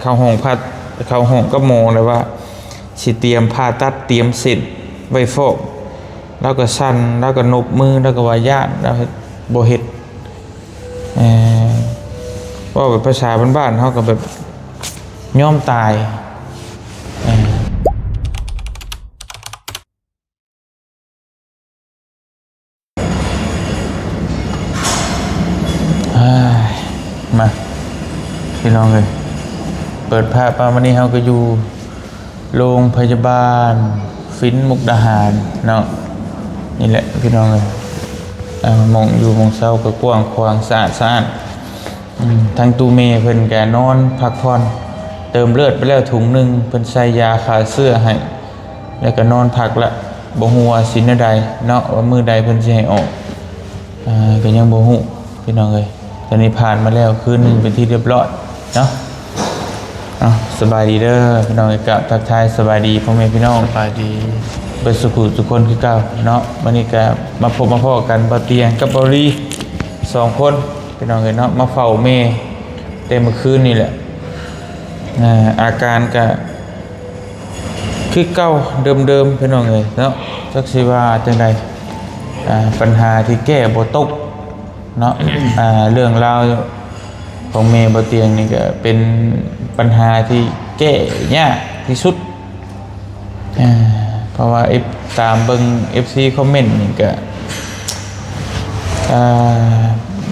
เข้าห้องเข้าห้องก็โมเลยว่าสิเตรียมผ่าตัดเตรียมเสร็จไว้ฟอกแล้วก็สั่นแล้วก็นบมือแล้วก็ว่าญาติแล้วบ่เฮ็ดว่าแบบภาษาบ้านๆเขาก็แบบย่อมตายมาพี่น้องเลยเปิดภาพมาวันนี้เขาก็อยู่โรงพยาบาลฟินมุกดาหารเนาะนี่แหละพี่น้องเลยมองอยู่มองเศร้าก็กว้างขวางสะอาดทางตูเมเพิ่นแกนอนพักผ่อนเติมเลือดไปแล้วถุงหนึ่งเพิ่นใส่ยาขาเสื้อให้แล้วก็นอนพักละบ่ฮู้ว่าสินใดเนาะว่ามือใดเพิ่นสิให้ออกก็ยังบ่ฮู้พี่น้องเลยตอนนี้ผ่านมาแล้วคืนนึงเป็นที่เรียบร้อยเนาะสบายดีเด้อพี่น้องกับทักทายสบายดีพ่อแม่พี่น้องสบายดีเปิดสุขุทุกคนคือเก่าเนาะวันนี้ก็มาพบมาพ่อกันบ่เตียงกับบ่รี2คนพี่น้องเนาะมาเฝ้าแม่เต็มคืนนี่แหละอาการก็คือเก่าเดิมๆพี่น้องเนาะจักสิว่าจังไดปัญหาที่แก้บ่ตกเนาะเรื่องราวของเมย์บ่เตียงนี่ก็เป็นปัญหาที่แก้ยากที่สุดเพราะว่าตามเบิ่ง FC คอมเมนต์นี่ก็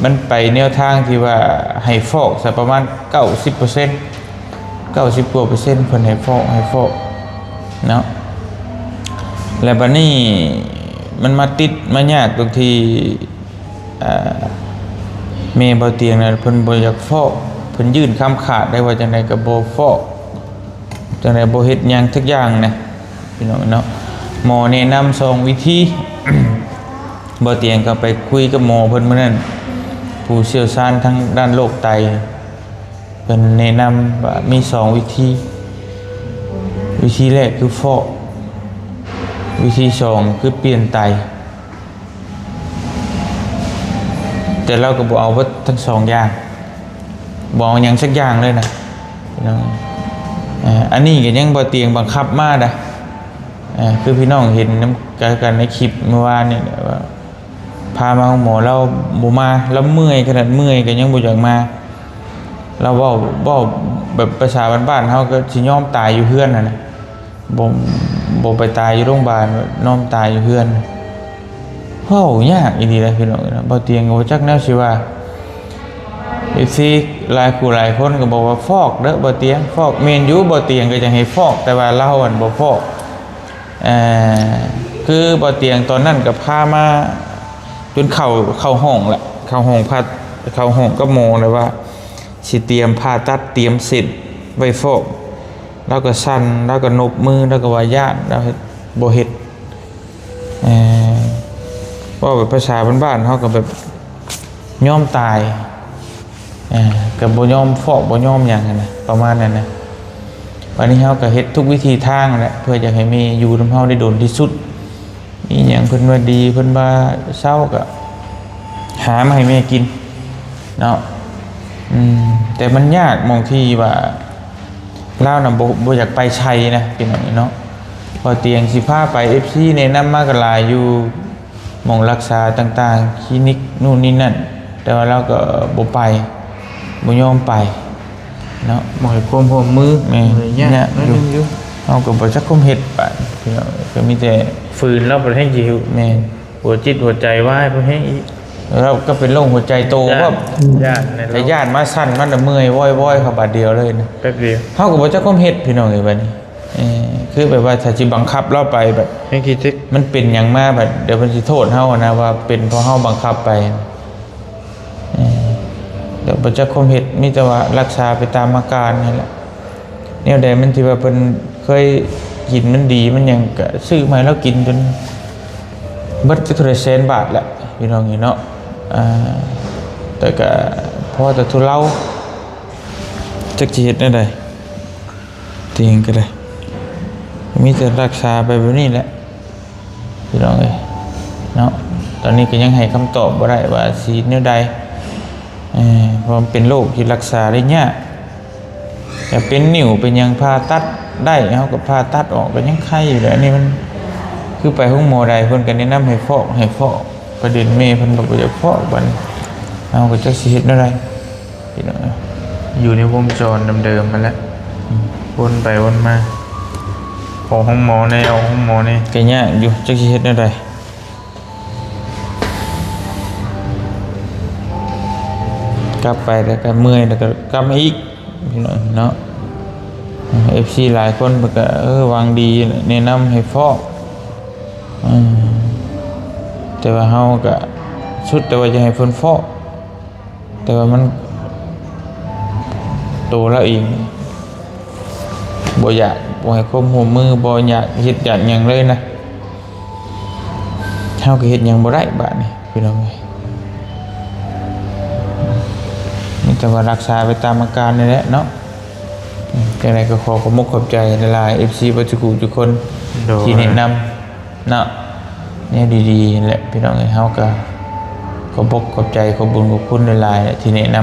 มันไปแนวทางที่ว่าให้ฟอกสักประมาณ 90% 90กว่าเปอร์เซ็นต์เพิ่นให้ฟอกเนาะแล้วบัดนี้มันมาติดมายากตรงที่เมย์บ่เตียงน่ะเพิ่นบ่อยากฟอกเพิ่นยื่นคำขาดได้ว่าจังไดก็บ่ฟอกจังไดบ่เฮ็ดหยังทุกอย่างนะพี่น้องเนาะหมอแนะนำ2วิธีบ่เตียงก็ไปคุยกับหมอเพิ่นมื้อนั้นผู้เชี่ยวชาญทางด้านโรคไตเพิ่นแนะนำว่ามี2วิธีแรกคือฟอกวิธี2คือเปลี่ยนไตแต่เราก็บอกเอาว่าทั้ง2อย่างบอกอย่างสักอย่างเลยนะพี่น้องอันนี้ก็ยังบ่เตียงบังคับมานะคือพี่น้องเห็นน้ำกันในคลิปเมื่อวานเนี่ยว่าพามาหมอเราบ่มาแล้วเมื่อยขนาดเมื่อยก็ยังบ่อยากมาเราเว้าแบบภาษาบ้านๆเฮาก็สิยอมตายอยู่เฮือนน่ะนะบ่ไปตายอยู่โรงพยาบาลน้อมตายอยู่เฮือนเฮ้ายากอีดีเลยพี่น้องนะบ่เตียงก็จักแนวสิว่าหลายผู้หลายคนก็บอกว่าฟอกเด้อบ่เตียงฟอกเมนอยู่บ่เตียงก็จะให้ฟอกแต่ว่าเราอันบ่ฟอกคือบ่เตียงตอนนั้นก็พามาจนเข้าห้องแหละเข้าห้องก็โมเลยว่าสิเตรียมผ่าตัดเตรียมเสร็จไว้ฟอกแล้วก็สั่นแล้วก็นบมือแล้วก็ว่าญาติแล้วบ่เฮ็ดว่าแบบภาษาบ้านๆเขาก็แบบย่อมตายกับบ่ย่อมฟอกบ่ย่อมอย่างนั้นนะประมาณนั้นนะวันนี้เขาก็เฮ็ดทุกวิธีทางแหละเพื่อจะให้มีอยู่นำเฮาได้โดนที่สุดนี่อย่างเพิ่นว่าดีเพิ่นว่าเศร้าก็หามาให้แม่กินเนาะแต่มันยากมองที่ว่าลาวน่ะบ่อยากไปชัยนะพี่น้องเนาะพอเตียงสิพาไป FC แนะนำมาก็หลายอยู่หม่องรักษาต่างๆคลินิกนู่นนี่นั่นแต่ว่าเราก็บ่ไปบ่ยอมไปเนาะบ่ให้ความร่วมมือแม่เนี่ยอยู่เฮาก็บ่จักคุมเฮ็ดปานพี่น้องก็มีแต่ฝืนแล้วบ่ให้หิวแม่หัวจิตหัวใจวายบ่ให้อีกแล้วก็เป็นโรคหัวใจโตว่าญาติมาสั่นมันเมื่อยว้อยๆเข้าบาดเดียวเลยนะแป๊บเดียวเฮาก็บ่จักคุมเฮ็ดพี่น้องเอ้ยบัดนี้คือแบบว่าถ้าสิบังคับเราไปแบบให้คิดสิมันเป็นหยังมาแบบเดี๋ยวเพิ่นสิโทษเฮานะว่าเป็นเพราะเฮาบังคับไปเดี๋ยวบ่จักคุมเฮ็ดมีแต่ว่ารักษาไปตามอาการนั่นแหละแนวใดมันที่ว่าเพิ่นเคยกินมันดีมันหยังก็ซื้อมาให้เรากินจนเบิดเท่าไหร่แสนบาทแหละพี่น้องนี่เนาะแต่ก็พอแต่ทุเลาจักสิเฮ็ดได้ใดเตียงก็ได้มีแต่รักษาไปแบบนี้แหละพี่น้องเอ้ยเนาะตอนนี้ก็ยังให้คำตอบบ่ได้ว่าสิแนวใดเพราะมันเป็นโรคที่รักษาได้ยาก แต่เป็นนิ่วเป็นยังผ่าตัดได้เขาก็ผ่าตัดออกก็ยังไข้อยู่เลยอันนี้มันคือไปห้องหมอใดเพิ่นก็แนะนำให้ฟอกประเด็นเมย์เพิ่นบอกว่าจะฟอกบัดนี้เอาก็จะสิเฮ็ดอะไรพี่น้องอยู่ในวงจรเดิมๆมาแล้ววนไปวนมาขอห้องหมอในเอาห้องหมอนี่ก็ยากอยู่จักสิเฮ็ดอะไรกลับไปแล้วก็เมื่อยแล้วก็กลับมาอีกพี่น้องเนาะ FC หลายคนเพิ่นก็วางดีแนะนำให้ฟอกแต่ว่าเฮาก็สุดแต่ว่าจะให้เพิ่นฟอกแต่ว่ามันโตแล้วเองบ่อยากบ่ให้ความร่วมมือบ่อยากเฮ็ดหยังเลยนะเฮาก็เฮ็ดหยังบ่ได้บัดนี้พี่น้องเอ้ยมีแต่ว่ารักษาไปตามอาการนี่แหละเนาะจังไดก็ขอขอบใจหลายๆ FC บ่ทุกคนที่แนะนำเนาะเนี่ยดีๆแหละพี่น้องเอ้ยเฮาก็ขอบใจขอบบุญขอบคุณหลายๆที่แนะน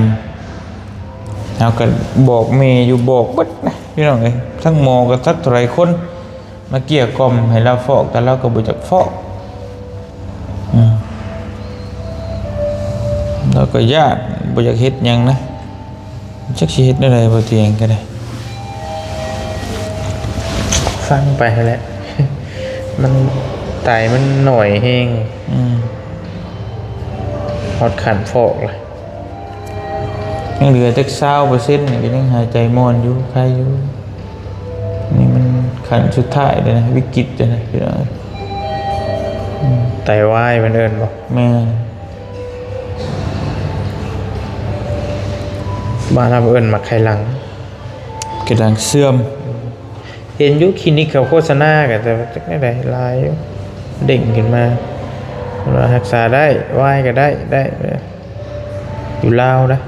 ำเฮาก็บอกแม่อยู่บอกเบิดนะพี่น้องเอ้ยทั้งหมอก็สักเท่าไหร่คนมาเกลี้ยกล่อมให้เราฟอกแต่เราก็บ่จักฟอกเราก็ญาติบ่อยากเฮ็ดหยังนะจักสิเฮ็ดอะไรบ่เตียงก็ได้ฟังไปแหละมันไตมันหน่อยแห้งฮอดขันฟอกเลยยังเหลือจัก20%นี่ก็ยังหายใจม่วนอยู่ใครอยู่นี่มันขั้นสุดท้ายเลยนะวิกฤตเลยนะพี่น้องไตวายมันเอิ้นบ่แม่บ้านเราเอิ้นมักไขหลังกำลังเสื่อมเห็นอยู่คลินิกเขาโฆษณาก็แต่จักได้หลายอยู่เด้งขึ้นมารักษาได้วายก็ได้อยู่ลาวนะ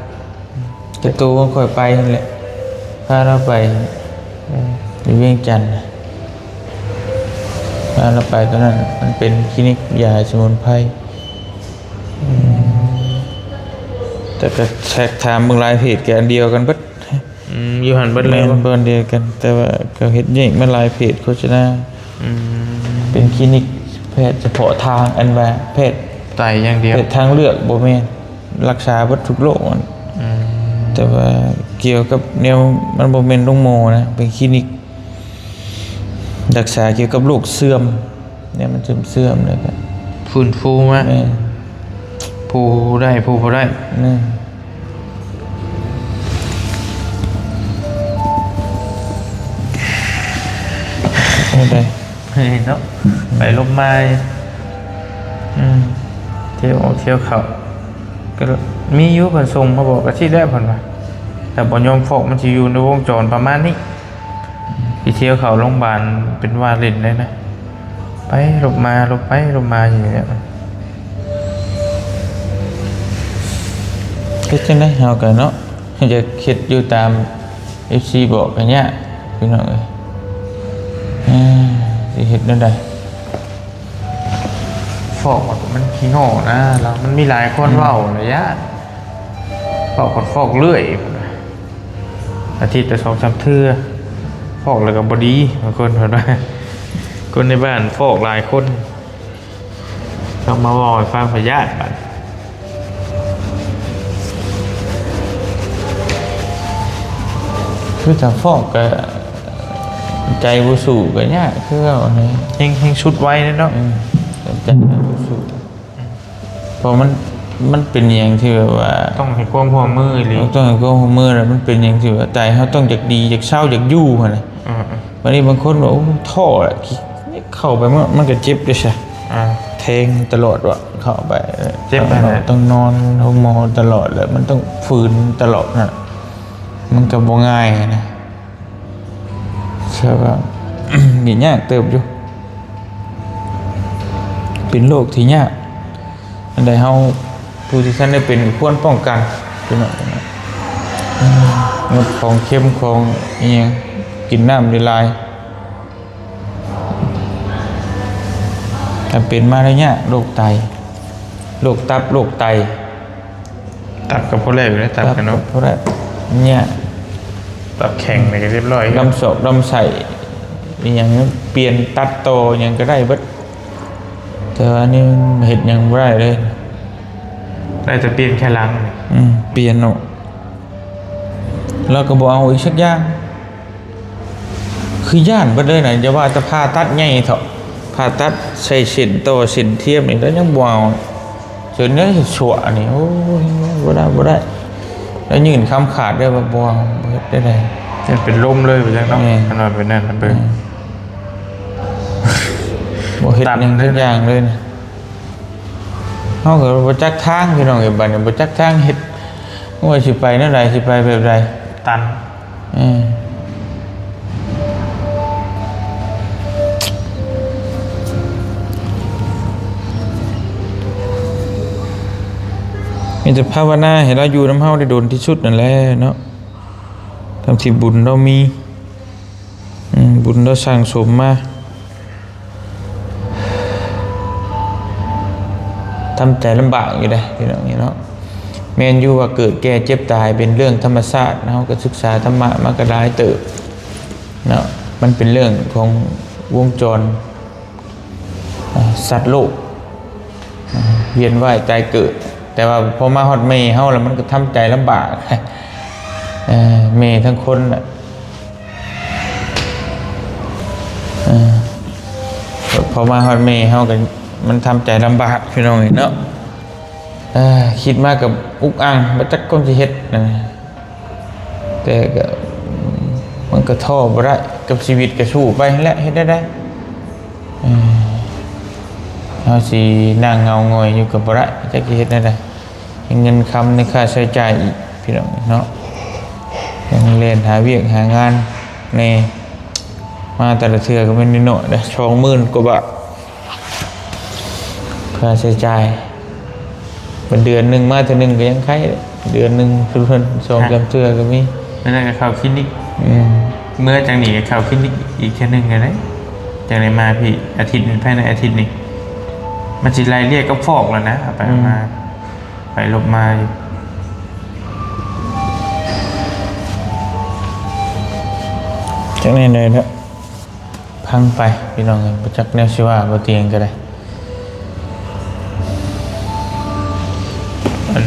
แต่ตัวมันค่อยไปนั่นแหละพาเราไปอยู่เวียงจันทน์พาเราไปตอนนั้นมันเป็นคลินิกยาสมุนไพรแต่ก็แทกถามเบิ่งหลายเพจแกอันเดียวกันเบิดอยู่หันเบิดเลยเบิ่นเดียวกันแต่ว่าก็เฮ็ดแยกมาหลายเพจโฆษณาเป็นคลินิกแพทย์เฉพาะทางอันว่าแพทย์ไตอย่างเดียวแพทย์ทางเลือกบ่แม่นรักษาเบิดทุกโรคแต่ว่าเกี่ยวกับแนวมันบ่แม่นโรงหมอนะเป็นคลินิกรักษาเกี่ยวกับโรคเสื่อมเนี่ยมันเสื่อมเลยครับฟื้นฟูมาผู้ได้ผู้บ่ได้นี่ได้เนาะไปลบไม้เที่ยวเขาก็มีอยู่เพิ่นส่งมาบอกอาทิตย์แรกเพิ่นว่าแต่บ่ยอมฟอกมันสิอยู่ในวงจรประมาณนี้ไปเที่ยวเขาโรงพยาบาลเป็นว่าเล่นเลยนะไปลบมาลบไปลบมาอย่างเงี้ยคิดจังได๋เฮาก็เนาะจะคิดอยู่ตาม FC บอกกันเนี่ยพี่น้องเอ้ยสิเฮ็ดนั่นได้ฟอกมันขี้โง่นะแล้วมันมีหลายคนเว้าระยะฟอกเรื่อยอาทิตย์ละ2-3 เทื่อฟอกแล้วก็บ่ดีบางคนเพิ่นว่าคนในบ้านฟอกหลายคนต้องมาบอกให้ฟังพยาธิบัดคือถ้าฟอกก็ใจบ่สู้ก็ยากคือเอานี่แฮงชุดไว้เนาะใจบ่สู้เพราะมันเป็นอย่างที่แบบว่าต้องให้ความร่วมมือเลยต้องให้ความร่วมมือแล้วมันเป็นอย่างที่ว่าใจเฮาต้องอยากดีอยากเศร้าอยากอยู่หั่นน่ะวันนี้บางคนบอกท่ออ่ะเข้าไปมันก็เจ็บด้วยใช่แทงตลอดว่ะเข้าไปเจ็บไปต้องนอนห้องหมอตลอดเลยมันต้องฝืนตลอดน่ะมันก็บ่ง่ายนะใช่ป่ะนี่ยากเติบอยู่เป็นโรคที่ยากอันใดเฮาผู้ที่ท่านได้เป็นควรป้องกันพี่น้องงดของเค็มของอีหยังกินน้ำละลายถ้าเป็นมาแล้วเนี่ยโรคไตโรคตับโรคไตตับกับพวกแรกอยู่แล้วตับกันเนาะพวกแรกเนี่ย ตับแข็งนี่ก็เรียบร้อย ลำศอกลำใส่อหย่างเปลี่ยนตัดโตอหย่างก็ได้เบิดแต่ว่านี่เห็ดหยังบ่ได้เลย ได้แต่เปลี่ยนแค่หลังนี่ เปลี่ยนเนาะแล้วก็บ่เอาอีกสักอย่างคือย่านเบิดเลยน่ะอย่าว่าจะผ่าตัดใหญ่เถอะผ่าตัดใส่เส้นโตเส้นเทียมนี่แล้วยังบ่เอาจนได้ชั่วนี่โอ้ยบ่ได้แล้วยืนคำขาดได้บ่เอาบ่เฮ็ดได้ได จะเป็นลมเลยไปจังเนาะ แม่ ขนาดเป็นนั่นนะเบิ่ง บ่เฮ็ดหยังทุกอย่างเลยนะเฮาก็บ่จักทางพี่น้องเอ้ยบัดนี้บ่จักทางเฮ็ดว่าสิไปแนวใดสิไปแบบใด ตัน มีแต่ภาวนาให้เราอยู่นำเฮาได้โดนที่สุดนั่นแหละเนาะทำที่บุญเรามีบุญเราสั่งสมมาทำใจลำบากอยู่ได้พี่น้องเนาะแม่นอยู่ว่าเกิดแก่เจ็บตายเป็นเรื่องธรรมชาติเฮาก็ศึกษาธรรมะมาก็ได้เติบเนาะมันเป็นเรื่องของวงจรสัตว์โลกเวียนว่ายตายเกิดแต่ว่าพอมาฮอดเมย์เฮาแล้วมันก็ทำใจลำบากเมย์ทั้งคนน่ะพอมาฮอดเมย์เฮาก็มันทำใจลำบากพี่น้องเนาะคิดมากกับอุกอังบ่จักคนสิเฮ็ดนะแต่ก็มันก็ท้อบ่ได้กับชีวิตก็สู้ไปแหละเฮ็ดได้เฮาสินั่งเงางอยอยู่กับบ่ได้จักสิเฮ็ดได้ไดเงินคำในค่าใช้จ่ายอีกพี่น้องเนาะยังเรียนหาเวียกหางานในมาแต่ละเทื่อก็ไม่นิดหน่อยเด้อ20,000กว่าบาทค่าใช้จ่ายเป็นเดือนหนึงมาเทื่อนึงก็ยังไข้เดือนหนึงเพิ่น2-3เทื่อก็มี นั่นก็เข้าคลินิกเมื่อจังหนีก็เข้าคลินิกอีกแค่นึงก็ได้จังไดมาพี่อาทิตย์นึงภายในอาทิตย์นี้มันสิไล่เรียกก็ฟอกแล้วนะเอาไปมาไปลบมาอยู่ จากนี้เลยนะพังไปพี่น้องประจักแนวชีว่าบนเตียงก็ได้ มัน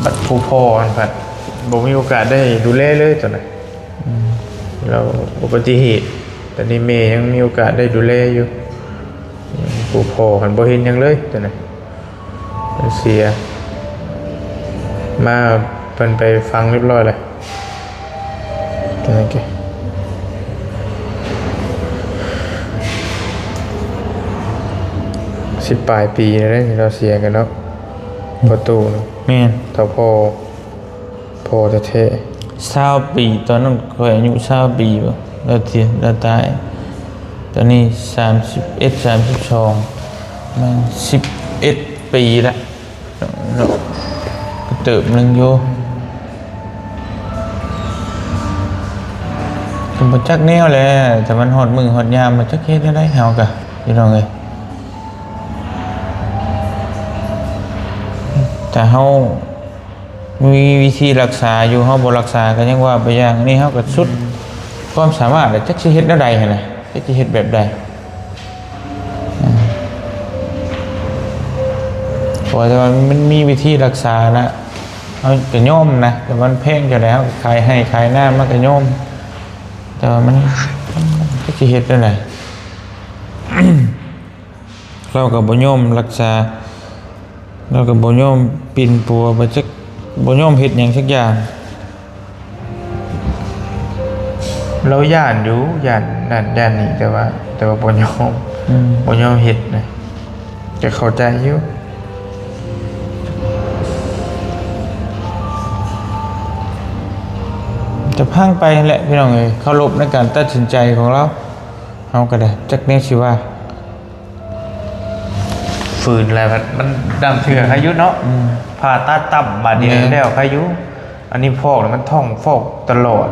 บัดผู้พ่ออันผัดบ่มีโอกาสได้ดูแลเลยตอนนั้นเราอุบัติเหตุแต่นี่เมย์ยังมีโอกาสได้ดูแลอยู่ผู้พ่อหันบ่เห็นหยังเลยตอนนั้นมันเสียมาเพิ่นไปฟังเรียบร้อยเลยตอนนั้นแก10 ปลายปีแล้วที่เราเสียกันเนาะประตูเนาะ แม่น เท่าพ่อแท้ 20 ปีตอนนั้นข่อยอายุ20 ปีบ่แล้วเสียแล้วตายตอนนี้31 32มัน11 ปีละเนาะก็เติบหนึงอยู่ก็บ่จักแนวแหละแต่มันฮอดมื้อฮอดยามมันจักเฮ็ดได้เฮาก็พี่น้องเอ้ยแต่เฮามีวิธีรักษาอยู่เฮาบ่รักษาก็ยังว่าไปอย่างนี้เฮาก็สุดความสามารถแล้วจักสิเฮ็ดแนวใดหั่นน่ะจักสิเฮ็ดแบบใดเพราะว่ามันมีวิธีรักษานะเฮาก็ยอมนะแต่มันแพงอยู่แล้วขายให้ขายหน้ามันก็ยอมแต่ว่ามันจักสิเฮ็ดแนวใด เราก็บ่ยอมรักษาเราก็บ่ยอมปิ่นปัวบ่จักบ่ยอมเฮ็ดหยังสักอย่าง ๆเราย่านอยู่ย่านนั่นย่านนี้แต่ว่าบ่ยอมเฮ็ดนะจะเข้าใจอยู่ จะพังไปแหละพี่น้องเอ้ยเคารพในการตัดสินใจของเราเฮาก็ได้จักแนวสิว่า ฝืนอะไรมันดำเถื่อพายุเนาะผ่าตัดตับบาดเดียวแล้วพายุอันนี้ฟอกแล้วมันท่องฟอกตลอด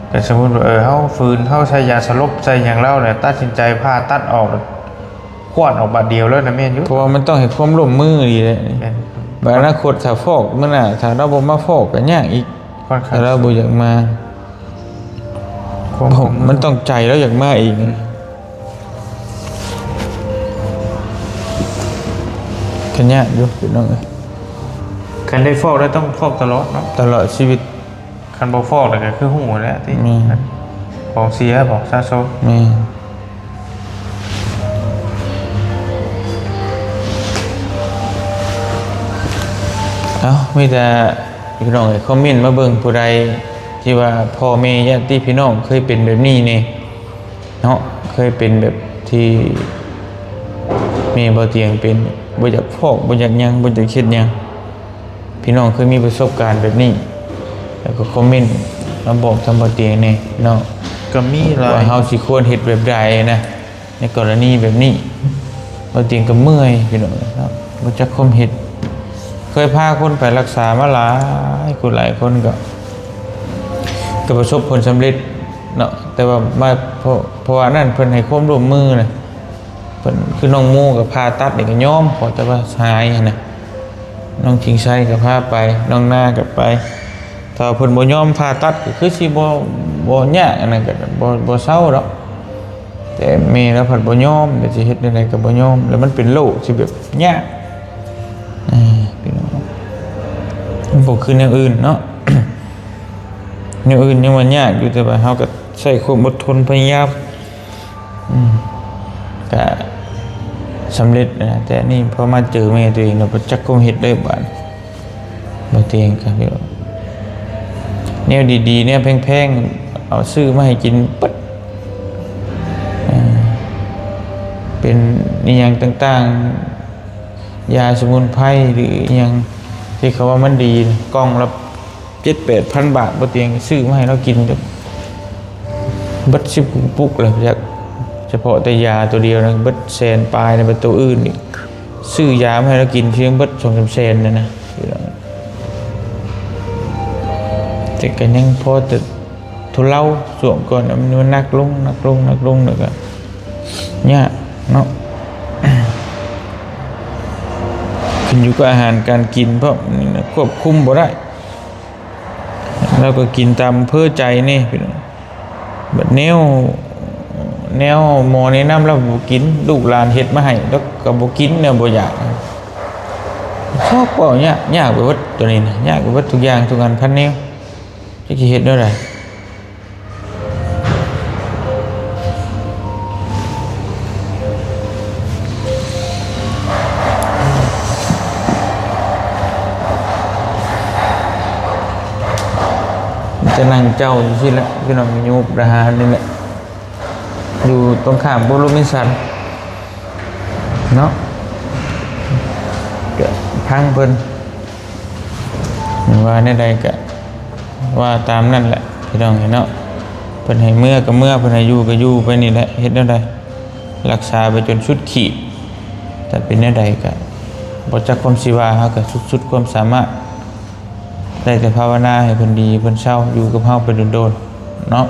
แต่สมมติว่าเขาฝืนเขาใช้ยาสลบใช้อย่างเล่าเนี่ยตัดสินใจผ่าตัดออกขวดออกบาดเดียวแล้วนะแม่นยุ เพราะว่ามันต้องให้ความร่วมมือดีเลยบัดอนาคตถ้าฟอกมื้อหน้าถ้าเราบ่มาฟอกก็ยากอีก ค่อนข้าง ถ้าเราบ่อยากมา ผมมันต้องใจแล้วอยากมาอีกแค่นี้อยู่พี่น้องเอ้ย คันได้ฟอกได้ต้องฟอกตลอดเนาะ ตลอดชีวิต คันบ่ฟอกแล้วก็คือหูแหล้วที่ อืม ของเสียบอกซาโซ แม่เอ้ามีแต่พี่น้องคอมเมนต์มาเบิ่งผู้ใดที่ว่าพ่อแม่ญาติพี่น้องเคยเป็นแบบนี้นี่เนาะเคยเป็นแบบที่แม่บ่เตียงเป็นบ่อยากฟอกบ่อยากหยังบ่อยากเฮ็ดหยังพี่น้องเคยมีประสบการณ์แบบนี้แล้วก็คอมเมนต์มาบอกทางบ่เตียงนี่เนาะ ก็มีหลา ว่าย เฮาสิควรเฮ็ดแบบใดนะในกรณีแบบนี้บ่เตียงก็เมื่อยพี่น้องเนาะบ่จักคมเฮ็ดเคยพาคนไปรักษามาหลายคนหลายคนก็ประสบผลสำเร็จเนาะแต่ว่ามาเพราะว่านั่นเพิ่นให้ความร่วมมือนะเพิ่นคือน้องโมกับพาตัดนี่ก็ยอมขอแต่ว่าหายนะน้องชิงชัยก็พาไปน้องหน้าก็ไปถ้าเพิ่นบ่ยอมพาตัดก็คือสิบ่ยากอันนั้นก็บ่เศร้าดอกแต่แม่แล้วเพิ่นบ่ยอมก็สิเฮ็ดจังไดก็บ่ยอมแล้วมันเป็นโรคที่แบบยากพี่น้องมันบ่คืออย่างอื่นเนาะ อย่างอื่นยังมันยากอยู่แต่ว่าเฮาก็ใช้ความอดทนพยายามก็สำเร็จนะแต่นี่พอมาเจอแม่ตัวเองเราบ่จักคงเฮ็ดได้บาดบ่เตียงครับพี่น้องแนวดีๆเนี่ยแพงๆเอาซื้อมาให้กินปึ๊ดเป็นอีหยังต่างๆยาสมุนไพรหรืออีหยังที่เขาว่ามันดีกล่องละ7-8,000 บาทบ่เตียงซื้อมาให้เรากินจนเบิด10ปุกเลยจักเฉพาะแต่ยาตัวเดียวนะเบิดแสนปลายในประตูอื่นอีกซื้อยามาให้เรากินเพียงเบิด2-3แสนนะแต่ก็ยังพอแต่ทุเลาสวมก่อนมันนักลงแล้วก็เนี่ยเนาะ ขึ้นอยู่กับอาหารการกินเพราะควบคุมบ่ได้เราก็กินตามเพื่อใจนี่พี่น้องแบบแนวหมอแนะนำเราบ่กินลูกหลานเฮ็ดมาให้แล้วก็บ่กินเนี่ยบ่อยากชอบเปล่าเนี่ยยากไปวัดตัวนี้นะยากไปวัดทุกอย่างทุกอันพันแนวจะสิเฮ็ดได้ไดจะนั่งเจ้าอยู่ที่ละพี่น้องอยู่มุกดาหารนี่แหละอยู่ตรงข้ามบุรุมินสันเนาะก็พังเพิ่นว่าในใดก็ว่าตามนั่นแหละพี่น้องเนาะเพิ่นให้เมื่อก็เมื่อเพิ่นให้อยู่ก็อยู่ไปนี่แหละเฮ็ดแนวใดรักษาไปจนสุดขีดแต่เป็นแนวใดก็บ่จักความสิว่าเฮาก็สุดความสามารถได้แต่ภาวนาให้เพิ่นดีเพิ่นเศร้าอยู่กับเฮาไปโดนๆเนาะ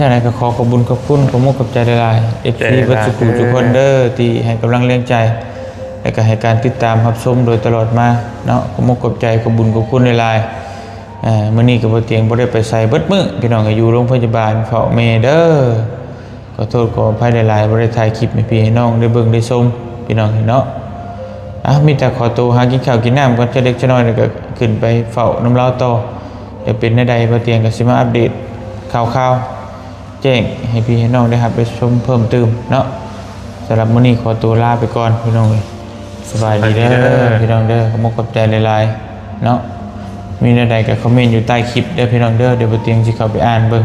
จากนั้นก็ขอขอบคุญขอบคุณขอมุกกับใจหลายๆ FC วัดสุขุทุกคนเด้อที่ให้กำลังแรงใจและก็ให้การติดตามรับชมโดยตลอดมาเนาะขอมุกกับใจขอบคุญขอบคุณหลายๆมื้อนี้ก็บ่เตียงบ่ได้ไปใส่เบิดมื้อพี่น้องก็อยู่โรงพยาบาลเฝ้าแม่เด้อขอโทษขออภัยหลายๆบ่ได้ถ่ายคลิปให้พี่ให้น้องได้เบิ่งได้ชมพี่น้องเนาะมีแต่ขอตัวหากินข้าวกินน้ำก่อนจะเล็กจะน้อยแล้วก็ขึ้นไปเฝ้าน้ำเล้าต่อเดี๋ยวเป็นใดบ่เตียงก็สิมาอัปเดตข่าวๆแจ้งให้พี่ให้น้องได้รับไปชมเพิ่มเติมเนาะสำหรับมื้อนี้ขอตัวลาไปก่อนพี่น้องสบายดีเด้อพี่น้องเด้อขอมุกขอบใจหลายๆเนาะมีใดๆก็คอมเมนต์อยู่ใต้คลิปเด้อพี่น้องเด้อเดี๋ยวบ่เตียงสิเข้าไปอ่านเบิ่ง